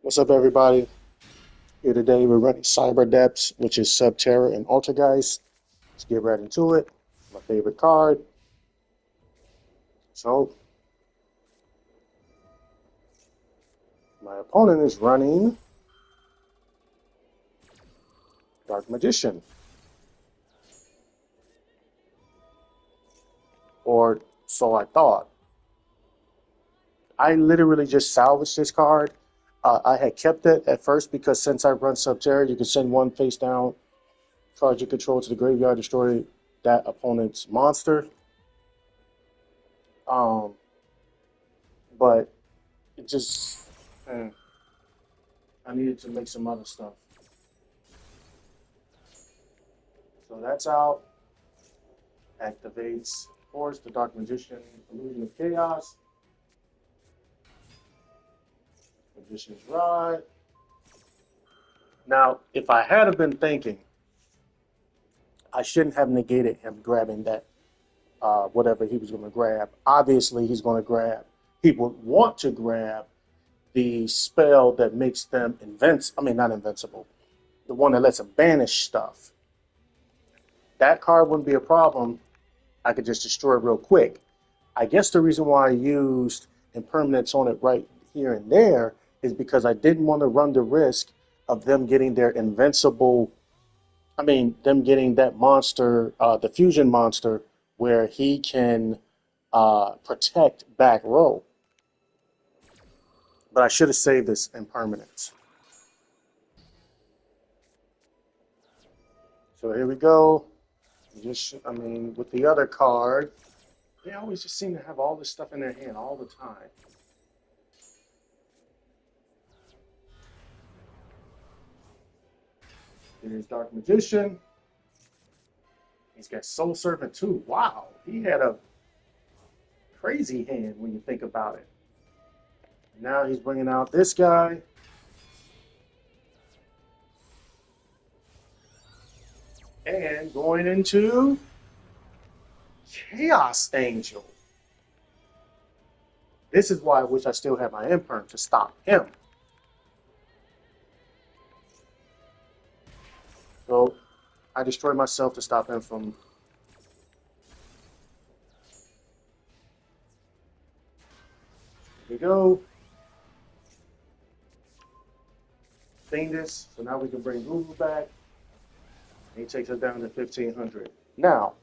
What's up, everybody? Here today we're running Cyber Depths, which is Subterror and Altergeist. Let's get right into it. My favorite card. So, my opponent is running Dark Magician, or so I thought. I literally just salvaged this card. I had kept it at first because since I run Subterror, you can send one face down card you control to the graveyard, destroy that opponent's monster. Um, but it just, eh, I needed to make some other stuff. So that's out. Activates Force, the Dark Magician, Illusion of Chaos. Magician's Rod. Now, if I had have been thinking, I shouldn't have negated him grabbing that, whatever he was going to grab. Obviously, he's going to grab, he would want to grab the spell that makes them not invincible, the one that lets them banish stuff. That card wouldn't be a problem. I could just destroy it real quick. I guess the reason why I used impermanence on it right here and there is because I didn't want to run the risk of them getting their invincible, them getting that monster, the fusion monster, where he can protect back row. But I should have saved this impermanence. So here we go. With the other card, they always just seem to have all this stuff in their hand all the time. There's Dark Magician. He's got Soul Servant too. Wow, he had a crazy hand when you think about it. Now he's bringing out this guy. And going into Chaos Angel. This is why I wish I still had my Imperm to stop him. So I destroyed myself to stop him from. Here we go. Fiendus. So now we can bring Google back. He takes us down to 1500. Now,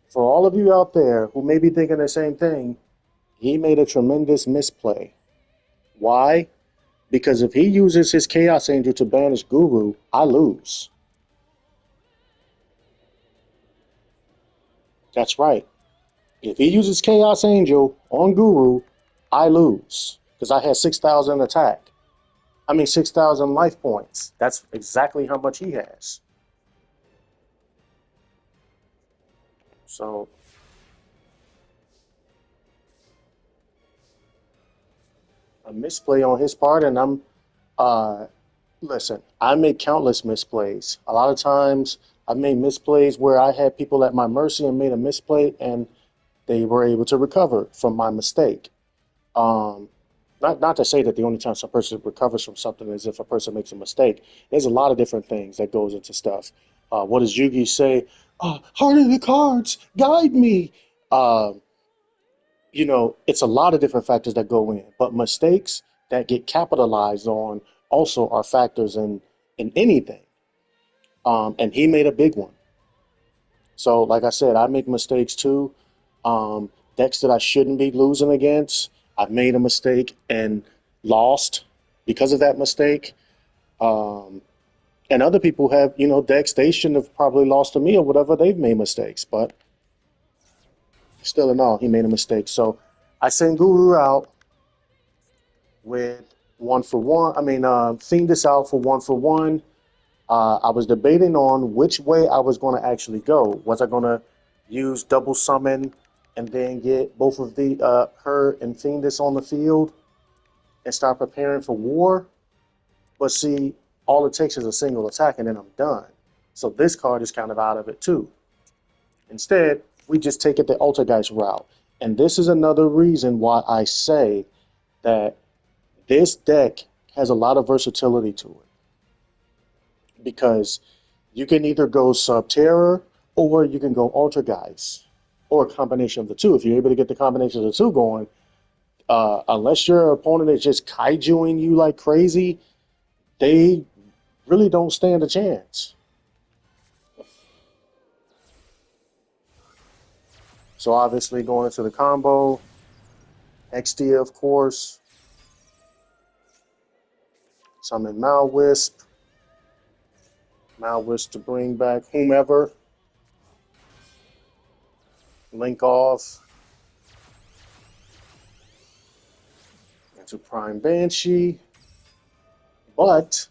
for all of you out there who may be thinking the same thing, he made a tremendous misplay. Why? Because if he uses his Chaos Angel to banish Guru, I lose. That's right. If he uses Chaos Angel on Guru, I lose. Because I had 6,000 attack. 6,000 life points. That's exactly how much he has. So a misplay on his part, and listen, I make countless misplays. A lot of times I made misplays where I had people at my mercy and made a misplay and they were able to recover from my mistake. Not to say that the only time some person recovers from something is if a person makes a mistake. There's a lot of different things that goes into stuff. What does Yugi say? Heart of the cards, guide me. Uh, it's a lot of different factors that go in, but mistakes that get capitalized on also are factors in anything. And he made a big one. So, like I said, I make mistakes too. Decks that I shouldn't be losing against, I've made a mistake and lost because of that mistake. Um, and other people have, decks they shouldn't have probably lost to me or whatever. They've made mistakes, but still in all, he made a mistake. So I send Guru out with 1-for-1. Fiendus out for 1-for-1. I was debating on which way I was going to actually go. Was I going to use double summon and then get both of the her and Fiendus on the field and start preparing for war? But see, all it takes is a single attack and then I'm done. So this card is kind of out of it too. Instead, we just take it the altergeist route. And this is another reason why I say that this deck has a lot of versatility to it because you can either go Subterror or you can go altergeist or a combination of the two. If you're able to get the combination of the two going, unless your opponent is just kaijuing you like crazy, they really don't stand a chance. So obviously going into the combo, XD of course, summon Malwisp to bring back whomever, link off into Prime Banshee. But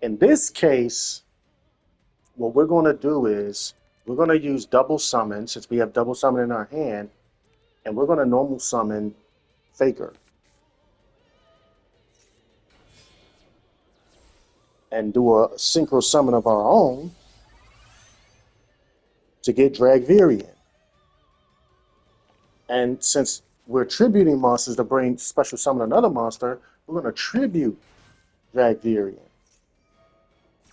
in this case, what we're going to do is we're going to use double summon since we have double summon in our hand, and we're going to normal summon Faker and do a synchro summon of our own to get Dragvirian. And since we're tributing monsters to bring special summon another monster, we're going to tribute Dragvirian.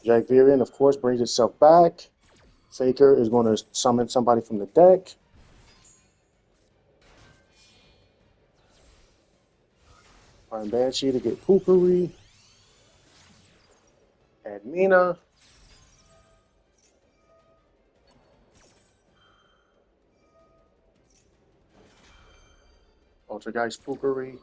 Dragvirian, of course, brings itself back. Faker is going to summon somebody from the deck. Prime Banshee to get Pookery. Add Mina. Altergeist Pookery.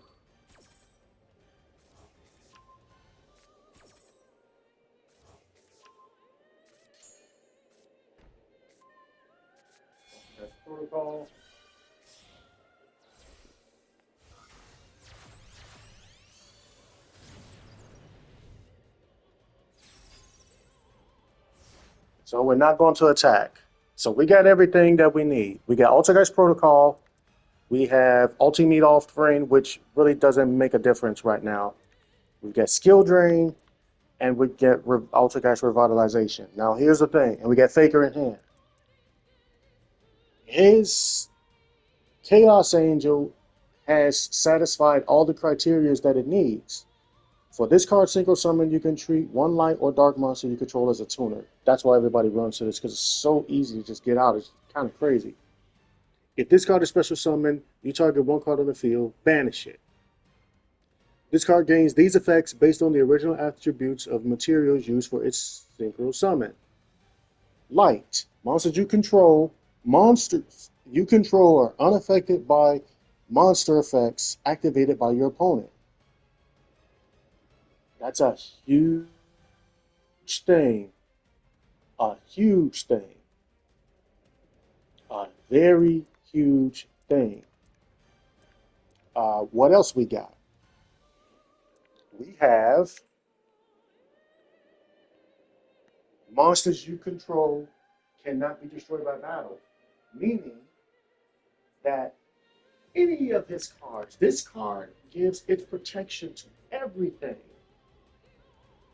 That's protocol. So we're not going to attack. So we got everything that we need. We got Altergeist Protocol. We have Ultimate Offering, which really doesn't make a difference right now. We get Skill Drain, and we get Altergeist Revitalization. Now here's the thing, and we get Faker in hand. His Chaos Angel has satisfied all the criteria that it needs. For this card synchro summon, you can treat one light or dark monster you control as a tuner. That's why everybody runs to this, because it's so easy to just get out. It's kind of crazy. If this card is special summon, you target one card on the field, banish it. This card gains these effects based on the original attributes of materials used for its synchro summon. Light. Monsters you control are unaffected by monster effects activated by your opponent. That's a huge thing. A huge thing. A very huge thing. What else we got? We have monsters you control cannot be destroyed by battle, meaning that any of his cards, this card gives its protection to everything.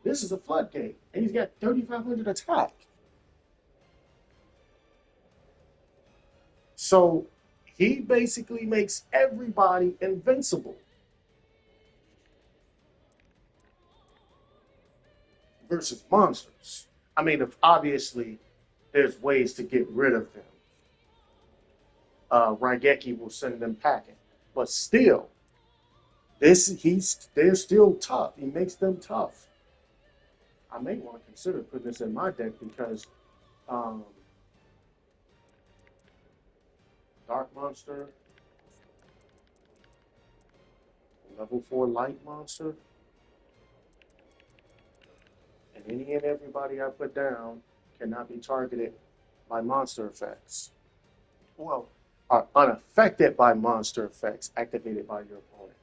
This is a floodgate, and he's got 3,500 attack. So he basically makes everybody invincible versus monsters. I mean, obviously, there's ways to get rid of them. Raigeki will send them packing, but still, they're still tough. He makes them tough. I may want to consider putting this in my deck because um, Dark Monster, level 4 Light Monster, and any and everybody I put down cannot be targeted by monster effects. Well, are unaffected by monster effects activated by your opponent.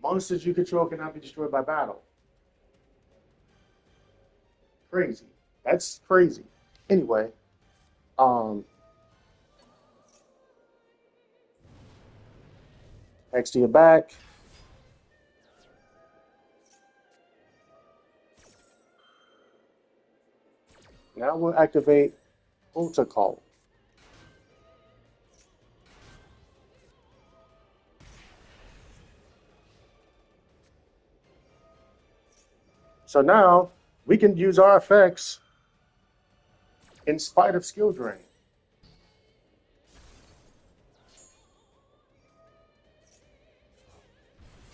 Monsters you control cannot be destroyed by battle. Crazy. That's crazy. Anyway, um, X to your back. Now we'll activate protocol. So now we can use our effects in spite of skill drain.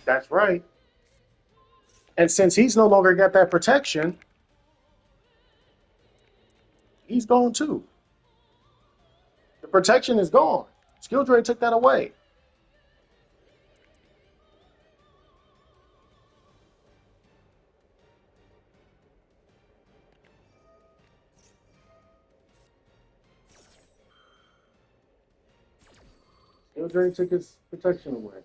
That's right. And since he's no longer got that protection, he's gone too. The protection is gone. Skill drain took that away. Skill drain took his protection away.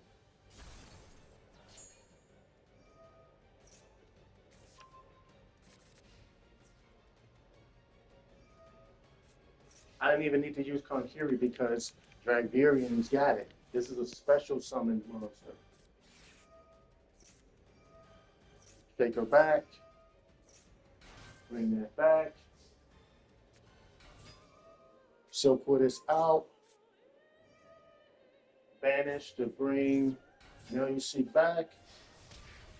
I didn't even need to use Konkiri because Dragvirian's got it. This is a special summon monster. Take her back. Bring that back. Silkwood is out. Banish to bring Million back.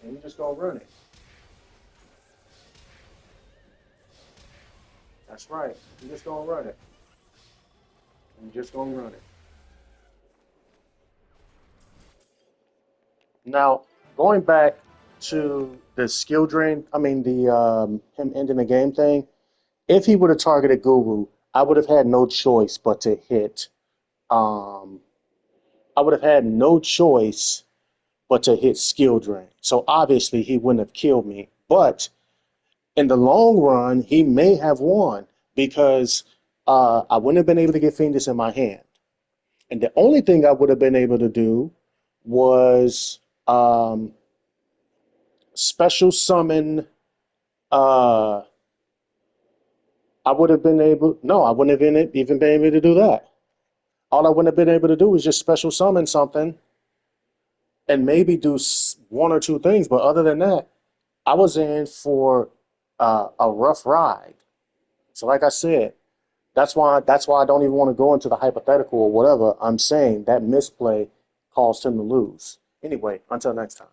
And we're just going to run it. That's right. We're just going to run it. We're just going to run it. Now, going back to the skill drain, I mean, the him ending the game thing, if he would have targeted Guru, I would have had no choice but to hit. Um, I would have had no choice but to hit skill drain. So obviously he wouldn't have killed me. But in the long run, he may have won because I wouldn't have been able to get Fiendus in my hand. And the only thing I would have been able to do was special summon. Uh, I would have been able. No, I wouldn't have even been able to do that. All I wouldn't have been able to do was just special summon something and maybe do one or two things. But other than that, I was in for a rough ride. So, like I said, that's why I don't even want to go into the hypothetical or whatever. I'm saying that misplay caused him to lose. Anyway, until next time.